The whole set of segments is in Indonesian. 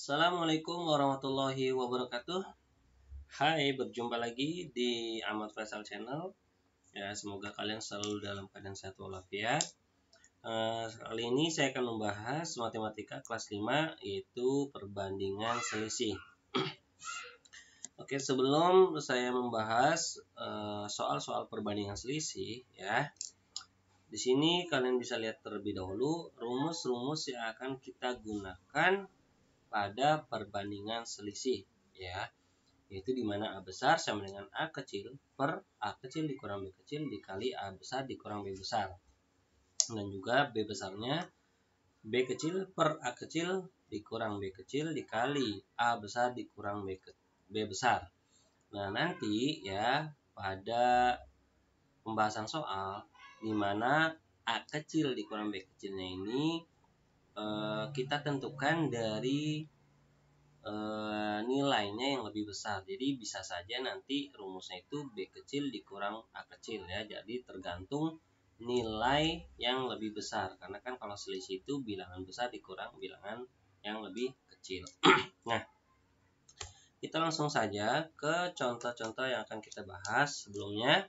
Assalamualaikum warahmatullahi wabarakatuh. Hai, berjumpa lagi di Ahmad Faisal Channel. Ya, semoga kalian selalu dalam keadaan sehat walafiat. Kali ini saya akan membahas matematika kelas 5, yaitu perbandingan selisih. Oke, sebelum saya membahas soal-soal perbandingan selisih, ya, di sini kalian bisa lihat terlebih dahulu rumus-rumus yang akan kita gunakan pada perbandingan selisih, ya, yaitu dimana A besar sama dengan A kecil per A kecil dikurang B kecil dikali A besar dikurang B besar, dan juga B besarnya B kecil per A kecil dikurang B kecil dikali A besar dikurang B besar. Nah, nanti ya pada pembahasan soal dimana A kecil dikurang B kecilnya ini kita tentukan dari nilainya yang lebih besar. Jadi bisa saja nanti rumusnya itu B kecil dikurang A kecil, ya. Jadi tergantung nilai yang lebih besar. Karena kan kalau selisih itu bilangan besar dikurang bilangan yang lebih kecil. Nah, kita langsung saja ke contoh-contoh yang akan kita bahas. Sebelumnya,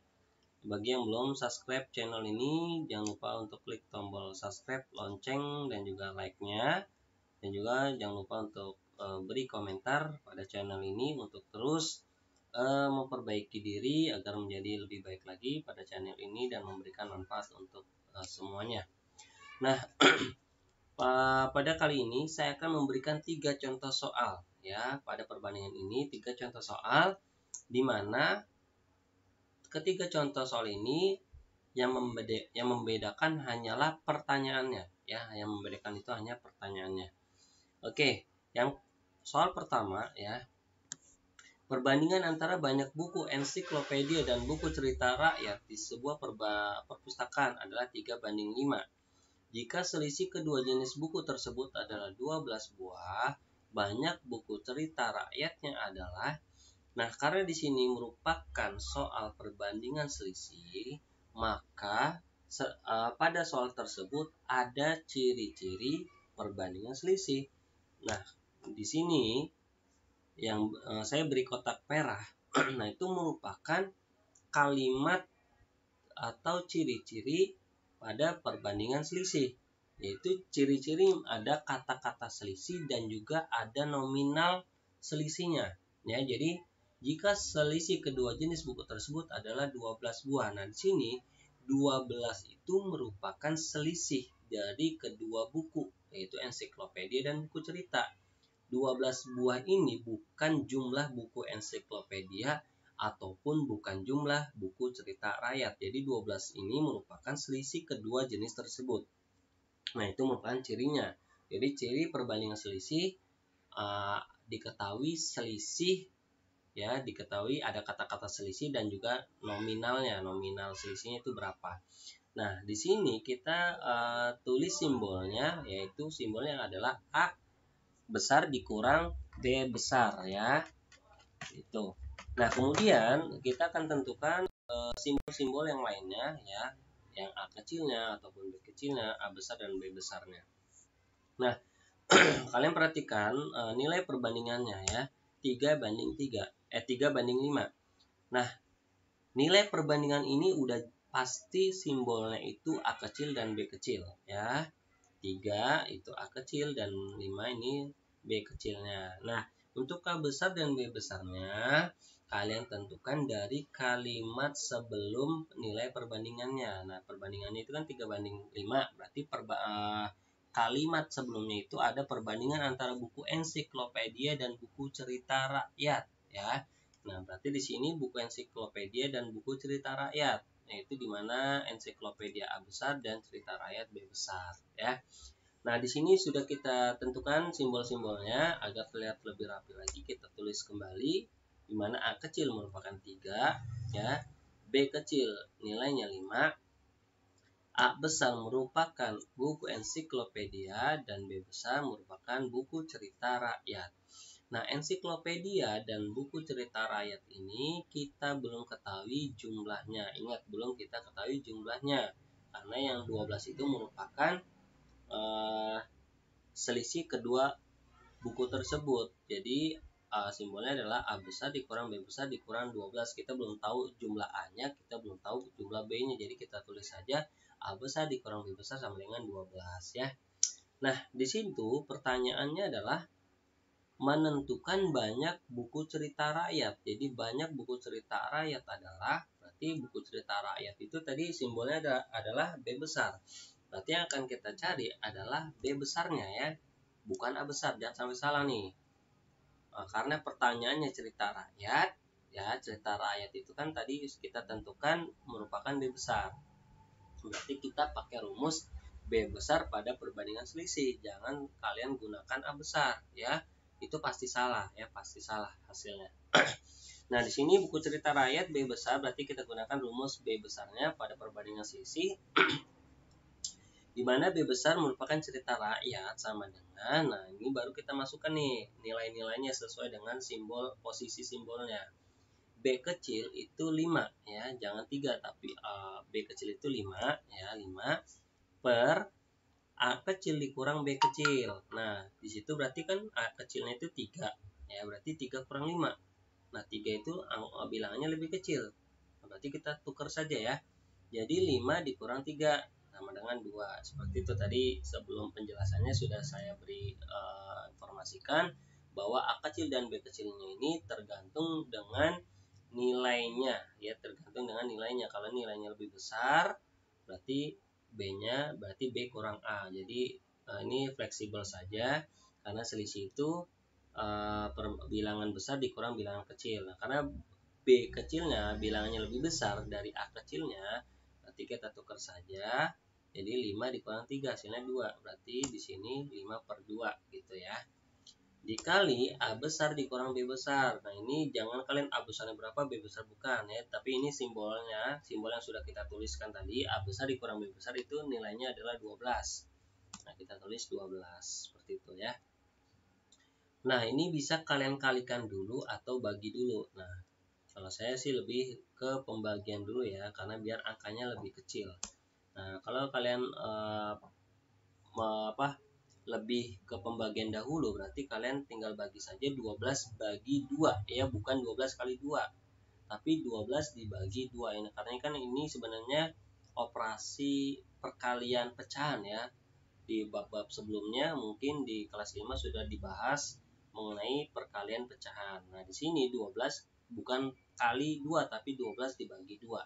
bagi yang belum subscribe channel ini, jangan lupa untuk klik tombol subscribe, lonceng, dan juga like-nya. Dan juga jangan lupa untuk beri komentar pada channel ini untuk terus memperbaiki diri agar menjadi lebih baik lagi pada channel ini dan memberikan manfaat untuk semuanya. Nah, pada kali ini saya akan memberikan 3 contoh soal, ya. Pada perbandingan ini 3 contoh soal di mana ketiga contoh soal ini yang membedakan hanyalah pertanyaannya, ya. Yang membedakan itu hanya pertanyaannya. Oke, yang soal pertama, ya. Perbandingan antara banyak buku ensiklopedia dan buku cerita rakyat di sebuah perpustakaan adalah 3:5. Jika selisih kedua jenis buku tersebut adalah 12 buah, banyak buku cerita rakyatnya adalah. Nah, karena di sini merupakan soal perbandingan selisih, maka pada soal tersebut ada ciri-ciri perbandingan selisih. Nah, di sini yang saya beri kotak merah, nah itu merupakan kalimat atau ciri-ciri pada perbandingan selisih, yaitu ciri-ciri ada kata-kata selisih dan juga ada nominal selisihnya, ya. Jadi jika selisih kedua jenis buku tersebut adalah 12 buah. Nah, di sini 12 itu merupakan selisih dari kedua buku, yaitu ensiklopedia dan buku cerita. 12 buah ini bukan jumlah buku ensiklopedia ataupun bukan jumlah buku cerita rakyat. Jadi 12 ini merupakan selisih kedua jenis tersebut. Nah, itu merupakan cirinya. Jadi ciri perbandingan selisih diketahui selisih, ya, diketahui ada kata-kata selisih dan juga nominalnya. Nominal selisihnya itu berapa. Nah, di sini kita tulis simbolnya, yaitu simbolnya adalah A besar dikurang B besar, ya. Itu. Nah, kemudian kita akan tentukan simbol-simbol yang lainnya, ya, yang A kecilnya ataupun B kecilnya, A besar dan B besarnya. Nah, kalian perhatikan nilai perbandingannya, ya. 3:5. Nah, nilai perbandingan ini udah pasti simbolnya itu A kecil dan B kecil, ya. 3 itu A kecil dan 5 ini B kecilnya. Nah, untuk A besar dan B besarnya kalian tentukan dari kalimat sebelum nilai perbandingannya. Nah, perbandingannya itu kan 3:5, berarti kalimat sebelumnya itu ada perbandingan antara buku ensiklopedia dan buku cerita rakyat, ya. Nah, berarti di sini buku ensiklopedia dan buku cerita rakyat, yaitu di mana ensiklopedia A besar dan cerita rakyat B besar, ya. Nah, di sini sudah kita tentukan simbol-simbolnya agar terlihat lebih rapi lagi. Kita tulis kembali di mana A kecil merupakan 3, ya. B kecil nilainya 5. A besar merupakan buku ensiklopedia dan B besar merupakan buku cerita rakyat. Nah, ensiklopedia dan buku cerita rakyat ini kita belum ketahui jumlahnya. Ingat, belum kita ketahui jumlahnya. Karena yang 12 itu merupakan selisih kedua buku tersebut. Jadi simbolnya adalah A besar dikurang B besar dikurang 12. Kita belum tahu jumlah A-nya, kita belum tahu jumlah B-nya. Jadi kita tulis saja A besar dikurang B besar sama dengan 12 ya. Nah, di situ pertanyaannya adalah menentukan banyak buku cerita rakyat. Jadi banyak buku cerita rakyat adalah, berarti buku cerita rakyat itu tadi simbolnya adalah B besar. Berarti yang akan kita cari adalah B besarnya ya, bukan A besar. Jangan sampai salah nih. Karena pertanyaannya cerita rakyat, ya cerita rakyat itu kan tadi kita tentukan merupakan B besar. Berarti kita pakai rumus B besar pada perbandingan selisih. Jangan kalian gunakan A besar ya. Itu pasti salah ya, pasti salah hasilnya. Nah, di sini buku cerita rakyat B besar, berarti kita gunakan rumus B besarnya pada perbandingan selisih. Di mana B besar merupakan cerita rakyat sama dengan, nah ini baru kita masukkan nih nilai-nilainya sesuai dengan simbol, posisi simbolnya. B kecil itu 5 ya, jangan 3 tapi B kecil itu 5 ya, 5 per A kecil dikurang B kecil. Nah, di situ berarti kan A kecilnya itu 3 ya, berarti 3 kurang 5. Nah, 3 itu bilangannya lebih kecil. Berarti kita tukar saja ya. Jadi 5 dikurang 3 sama dengan 2. Seperti itu tadi sebelum penjelasannya sudah saya beri informasikan bahwa A kecil dan B kecilnya ini tergantung dengan nilainya ya, tergantung dengan nilainya. Kalau nilainya lebih besar berarti B-nya berarti B kurang A. Jadi ini fleksibel saja karena selisih itu bilangan besar dikurang bilangan kecil. Nah, karena B kecilnya bilangannya lebih besar dari A kecilnya, berarti kita tukar saja. Jadi 5 dikurang 3 hasilnya 2. Berarti di sini 5 per 2 gitu ya. Dikali A besar dikurang B besar. Nah, ini jangan kalian A besarnya berapa, B besar bukan ya, tapi ini simbolnya, simbol yang sudah kita tuliskan tadi, A besar dikurang B besar itu nilainya adalah 12. Nah, kita tulis 12 seperti itu ya. Nah, ini bisa kalian kalikan dulu atau bagi dulu. Nah, kalau saya sih lebih ke pembagian dulu ya, karena biar angkanya lebih kecil. Nah, kalau kalian lebih ke pembagian dahulu, berarti kalian tinggal bagi saja 12 bagi 2 ya, bukan 12 kali 2, tapi 12 dibagi 2 ini. Karena kan ini sebenarnya operasi perkalian pecahan ya. Di bab-bab sebelumnya mungkin di kelas 5 sudah dibahas mengenai perkalian pecahan. Nah, di sini 12 bukan kali 2 tapi 12 dibagi 2.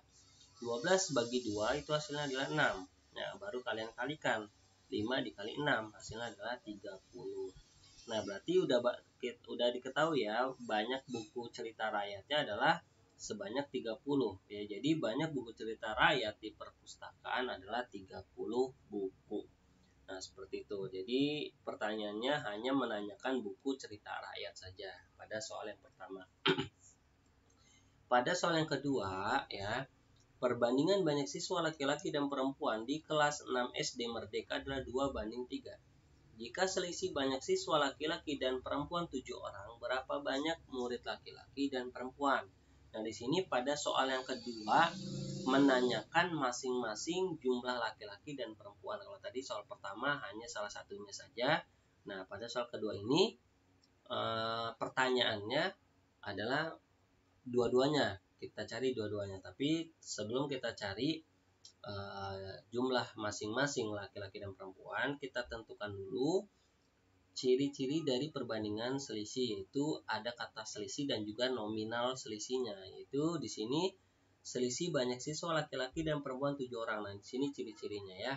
12 bagi 2 itu hasilnya adalah 6. Nah, baru kalian kalikan. 5 dikali 6 hasilnya adalah 30. Nah, berarti udah diketahui ya, banyak buku cerita rakyatnya adalah sebanyak 30 ya. Jadi banyak buku cerita rakyat di perpustakaan adalah 30 buku. Nah, seperti itu. Jadi pertanyaannya hanya menanyakan buku cerita rakyat saja pada soal yang pertama. Pada soal yang kedua ya, perbandingan banyak siswa laki-laki dan perempuan di kelas 6 SD Merdeka adalah 2:3. Jika selisih banyak siswa laki-laki dan perempuan 7 orang, berapa banyak murid laki-laki dan perempuan? Nah, di sini pada soal yang kedua menanyakan masing-masing jumlah laki-laki dan perempuan. Kalau tadi soal pertama hanya salah satunya saja. Nah, pada soal kedua ini pertanyaannya adalah dua-duanya. Kita cari dua-duanya. Tapi sebelum kita cari jumlah masing-masing laki-laki dan perempuan, kita tentukan dulu ciri-ciri dari perbandingan selisih, yaitu ada kata selisih dan juga nominal selisihnya. Yaitu di sini selisih banyak siswa laki-laki dan perempuan 7 orang. Nah, di sini ciri-cirinya ya.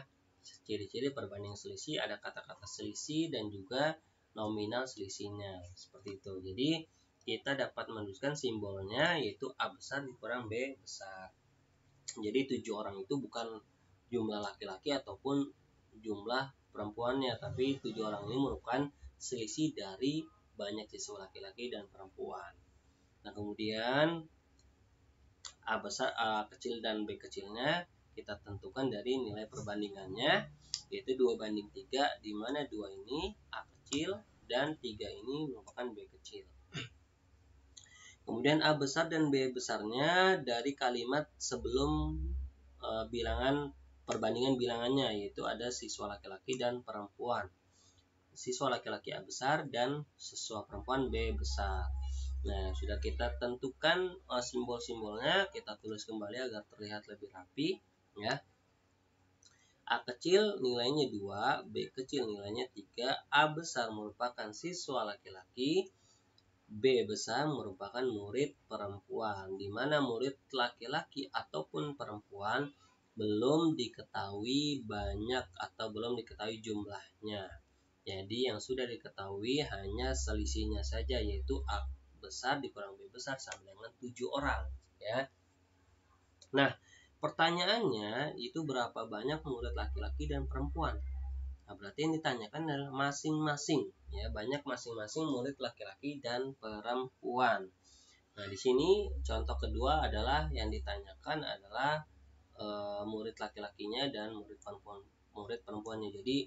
Ciri-ciri perbandingan selisih ada kata-kata selisih dan juga nominal selisihnya. Seperti itu. Jadi kita dapat menuliskan simbolnya yaitu A besar dikurang B besar. Jadi 7 orang itu bukan jumlah laki-laki ataupun jumlah perempuannya, tapi 7 orang ini merupakan selisih dari banyak siswa laki-laki dan perempuan. Nah, kemudian A besar, A kecil dan B kecilnya kita tentukan dari nilai perbandingannya, yaitu 2:3, di mana 2 ini A kecil dan 3 ini merupakan B kecil. Kemudian A besar dan B besarnya dari kalimat sebelum bilangan perbandingan bilangannya, yaitu ada siswa laki-laki dan perempuan. siswa laki-laki A besar dan siswa perempuan B besar. Nah, sudah kita tentukan simbol-simbolnya, kita tulis kembali agar terlihat lebih rapi ya. A kecil nilainya 2, B kecil nilainya 3, A besar merupakan siswa laki-laki, B besar merupakan murid perempuan, di mana murid laki-laki ataupun perempuan belum diketahui banyak atau belum diketahui jumlahnya. Jadi yang sudah diketahui hanya selisihnya saja, yaitu A besar dikurang B besar sama dengan 7 orang ya. Nah, pertanyaannya itu berapa banyak murid laki-laki dan perempuan? Nah, berarti yang ditanyakan adalah masing-masing ya, banyak masing-masing murid laki-laki dan perempuan. Nah, di sini contoh kedua adalah yang ditanyakan adalah murid laki-lakinya dan murid perempuannya. Jadi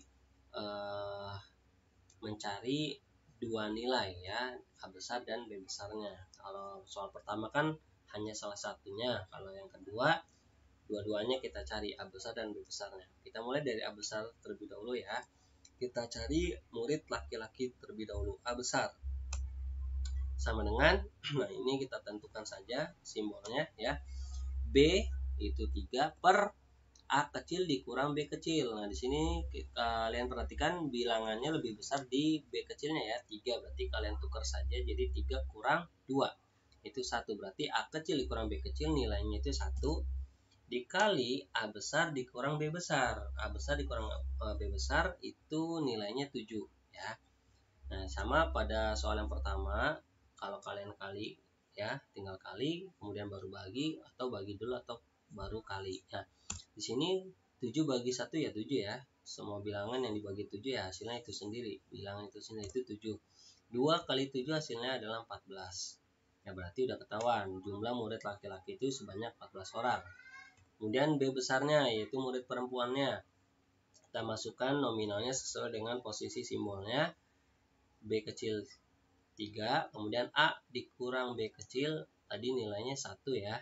mencari dua nilai ya, A besar dan B besarnya. Kalau soal pertama kan hanya salah satunya. Kalau yang kedua dua-duanya kita cari A besar dan B besarnya. Kita mulai dari A besar terlebih dahulu ya. Kita cari murid laki-laki terlebih dahulu. A besar sama dengan, nah ini kita tentukan saja simbolnya ya, B itu 3 per A kecil dikurang B kecil. Nah, di sini kalian perhatikan bilangannya lebih besar di B kecilnya ya, 3, berarti kalian tukar saja jadi 3 kurang 2 itu 1, berarti A kecil dikurang B kecil nilainya itu 1 dikali A besar dikurang B besar. A besar dikurang B besar itu nilainya 7 ya. Nah, sama pada soal yang pertama, kalau kalian kali ya, tinggal kali, kemudian baru bagi, atau bagi dulu atau baru kali. Nah, di sini 7 bagi 1 ya 7 ya. Semua bilangan yang dibagi 7 ya hasilnya itu sendiri. Bilangan itu sendiri itu 7. 2 kali 7 hasilnya adalah 14. Ya, berarti udah ketahuan jumlah murid laki-laki itu sebanyak 14 orang. Kemudian B besarnya yaitu murid perempuannya. Kita masukkan nominalnya sesuai dengan posisi simbolnya. B kecil 3, kemudian A dikurang B kecil, tadi nilainya 1 ya,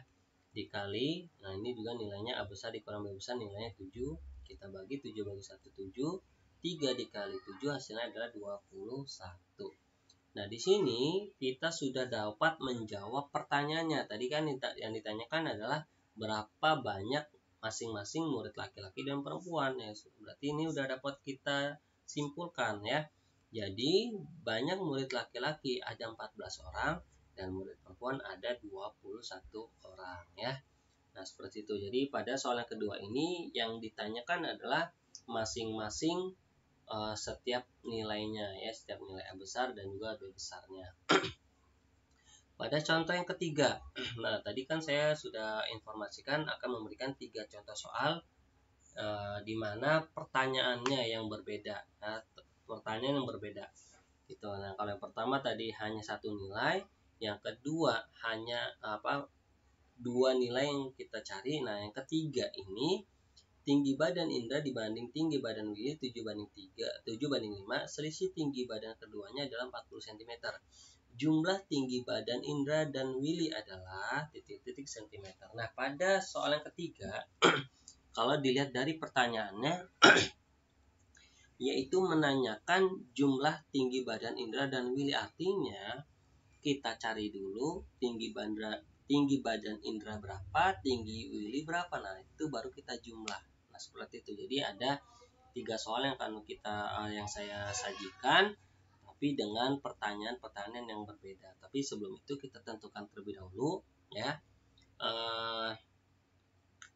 dikali, nah ini juga nilainya A besar dikurang B besar nilainya 7, kita bagi 7 bagi 1, 7, 3 dikali 7 hasilnya adalah 21. Nah, di sini kita sudah dapat menjawab pertanyaannya. Tadi kan yang ditanyakan adalah berapa banyak masing-masing murid laki-laki dan perempuan ya. Berarti ini udah dapat kita simpulkan ya. Jadi banyak murid laki-laki ada 14 orang dan murid perempuan ada 21 orang ya. Nah, seperti itu. Jadi pada soal yang kedua ini yang ditanyakan adalah masing-masing setiap nilainya ya, setiap nilai A besar dan juga B besarnya. Pada contoh yang ketiga, nah tadi kan saya sudah informasikan akan memberikan 3 contoh soal di mana pertanyaannya yang berbeda. Nah, pertanyaan yang berbeda gitu. Nah, kalau yang pertama tadi hanya satu nilai, yang kedua hanya dua nilai yang kita cari. Nah, yang ketiga ini tinggi badan Indra dibanding tinggi badan Willy 7 banding 5, selisih tinggi badan keduanya adalah 40 cm. Jumlah tinggi badan Indra dan Willy adalah titik-titik cm. Nah, pada soal yang ketiga kalau dilihat dari pertanyaannya yaitu menanyakan jumlah tinggi badan Indra dan Willy, artinya kita cari dulu tinggi badan Indra berapa, tinggi Willy berapa. Nah, itu baru kita jumlah. Nah, seperti itu. Jadi ada 3 soal yang akan yang saya sajikan tapi dengan pertanyaan-pertanyaan yang berbeda. Tapi sebelum itu kita tentukan terlebih dahulu ya.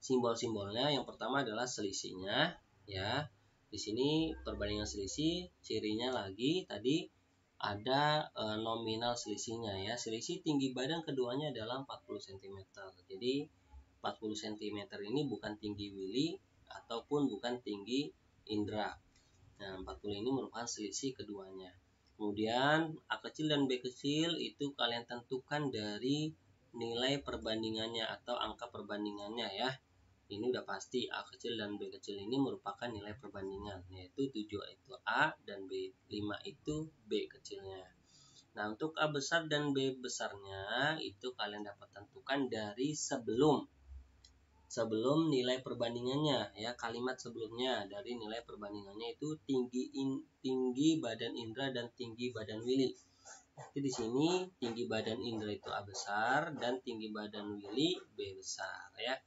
Simbol-simbolnya yang pertama adalah selisihnya ya. Di sini perbandingan selisih, cirinya lagi tadi ada nominal selisihnya ya. Selisih tinggi badan keduanya adalah 40 cm. Jadi 40 cm ini bukan tinggi Willy ataupun bukan tinggi Indra. Nah, 40 ini merupakan selisih keduanya. Kemudian A kecil dan B kecil itu kalian tentukan dari nilai perbandingannya atau angka perbandingannya ya. Ini udah pasti A kecil dan B kecil ini merupakan nilai perbandingan, yaitu 7 itu A dan B5 itu B kecilnya. Nah, untuk A besar dan B besarnya itu kalian dapat tentukan dari sebelum sebelum nilai perbandingannya, ya, kalimat sebelumnya dari nilai perbandingannya itu tinggi badan indra dan tinggi badan Willy. Jadi di sini tinggi badan indra itu A besar dan tinggi badan Willy B besar, ya.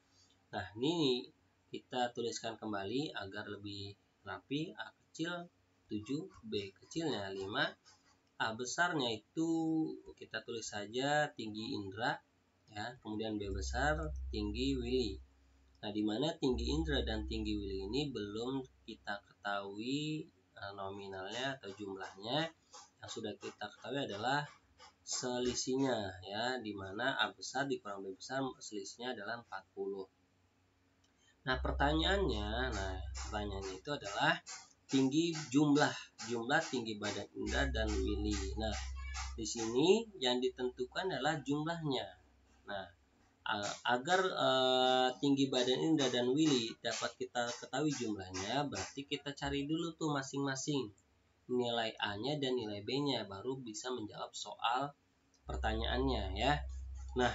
Nah, ini kita tuliskan kembali agar lebih rapi. A kecil 7, B kecilnya 5, A besarnya itu kita tulis saja tinggi indra, ya, kemudian B besar tinggi Willy. Nah, di mana tinggi indra dan tinggi Willy ini belum kita ketahui nominalnya atau jumlahnya. Yang sudah kita ketahui adalah selisihnya, ya, di mana A besar dikurang B besar selisihnya adalah 40. Nah, pertanyaannya itu adalah jumlah tinggi badan indra dan Willy. Nah, di sini yang ditentukan adalah jumlahnya. Nah, agar tinggi badan indra dan Willy dapat kita ketahui jumlahnya, berarti kita cari dulu tuh masing-masing nilai A-nya dan nilai B-nya, baru bisa menjawab soal pertanyaannya, ya. Nah,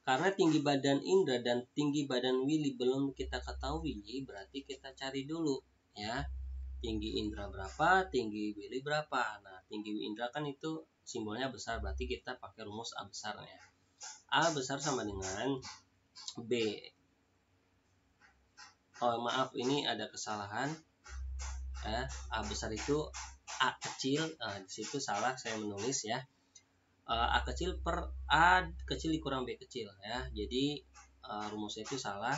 karena tinggi badan indra dan tinggi badan Willy belum kita ketahui, berarti kita cari dulu, ya. Tinggi indra berapa, tinggi Willy berapa. Nah, tinggi indra kan itu simbolnya besar, berarti kita pakai rumus A besarnya. A besar sama dengan B. Oh, maaf, ini ada kesalahan. Ya, A besar itu A kecil. Nah, di situ salah saya menulis, ya. A kecil per A kecil dikurang B kecil, ya. Jadi rumusnya itu salah.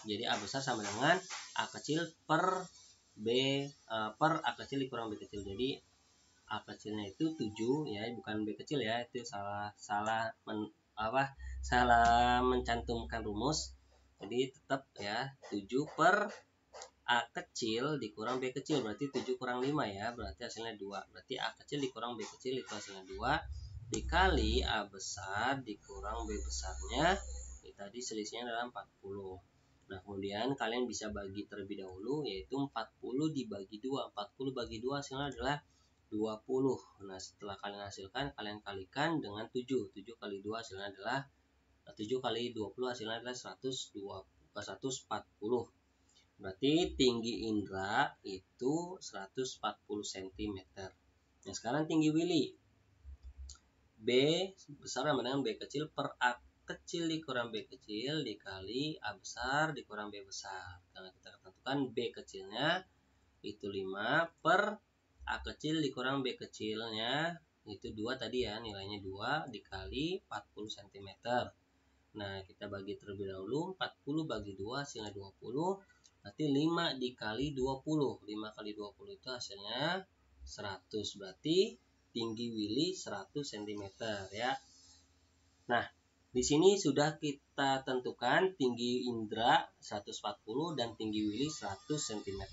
Jadi A besar sama dengan A kecil per B per A kecil dikurang B kecil. Jadi A kecilnya itu 7, ya, bukan B kecil, ya. Itu salah mencantumkan rumus. Jadi tetap, ya, 7 per A kecil dikurang B kecil, berarti 7 kurang 5, ya, berarti hasilnya 2. Berarti A kecil dikurang B kecil itu hasilnya 2 dikali A besar dikurang B besarnya, tadi selisihnya adalah 40. Nah, kemudian kalian bisa bagi terlebih dahulu, yaitu 40 dibagi 2. 40 bagi 2 hasilnya adalah 20. Nah, setelah kalian hasilkan, kalian kalikan dengan 7. 7 kali 2 hasilnya adalah 7 kali 20 hasilnya adalah 140. Berarti tinggi indra itu 140 cm. Nah, sekarang tinggi Willy. B besar sama dengan B kecil per A kecil dikurang B kecil dikali A besar dikurang B besar. Karena kita tentukan B kecilnya itu 5 per A kecil dikurang B kecilnya itu 2 tadi, ya, nilainya 2 dikali 40 cm. Nah, kita bagi terlebih dahulu. 40 bagi 2 hasilnya 20. Berarti 5 dikali 20. 5 kali 20 itu hasilnya 100. Berarti tinggi Willy 100 cm, ya. Nah, di sini sudah kita tentukan tinggi indra 140 dan tinggi Willy 100 cm.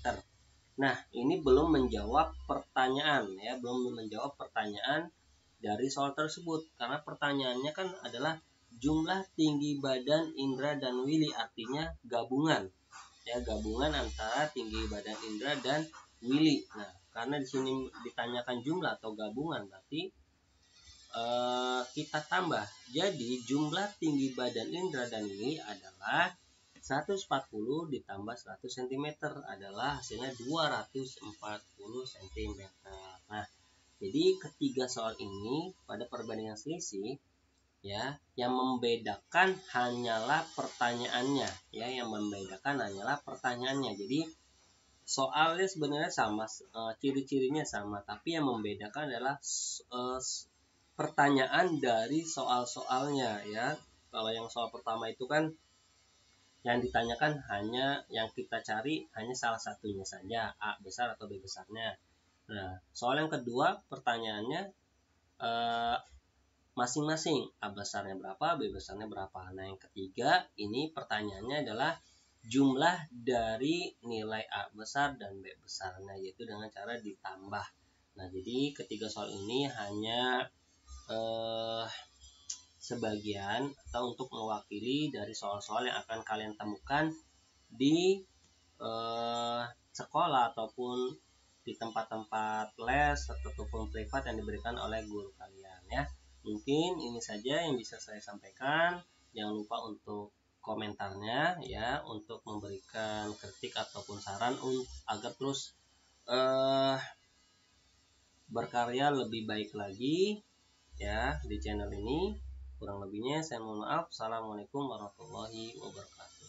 Nah, ini belum menjawab pertanyaan, ya, belum menjawab pertanyaan dari soal tersebut. Karena pertanyaannya kan adalah jumlah tinggi badan indra dan Willy, artinya gabungan, ya, gabungan antara tinggi badan indra dan Willy. Nah, karena di sini ditanyakan jumlah atau gabungan, berarti kita tambah. Jadi jumlah tinggi badan indra dan Willy adalah 140 ditambah 100 cm adalah hasilnya 240 cm. Nah, jadi ketiga soal ini pada perbandingan selisih, ya, yang membedakan hanyalah pertanyaannya, ya, yang membedakan hanyalah pertanyaannya. Jadi soalnya sebenarnya sama, ciri-cirinya sama, tapi yang membedakan adalah pertanyaan dari soal-soalnya, ya. Kalau yang soal pertama itu kan yang ditanyakan hanya yang kita cari hanya salah satunya saja, A besar atau B besarnya. Nah, soal yang kedua pertanyaannya masing-masing A besarnya berapa, B besarnya berapa. Nah, yang ketiga ini pertanyaannya adalah jumlah dari nilai A besar dan B besarnya, yaitu dengan cara ditambah. Nah, jadi ketiga soal ini hanya sebagian atau untuk mewakili dari soal-soal yang akan kalian temukan di sekolah ataupun di tempat-tempat les ataupun privat yang diberikan oleh guru kalian, ya. Mungkin ini saja yang bisa saya sampaikan. Jangan lupa untuk komentarnya ya, untuk memberikan kritik ataupun saran agar terus berkarya lebih baik lagi ya di channel ini. Kurang lebihnya saya mohon maaf. Assalamualaikum warahmatullahi wabarakatuh.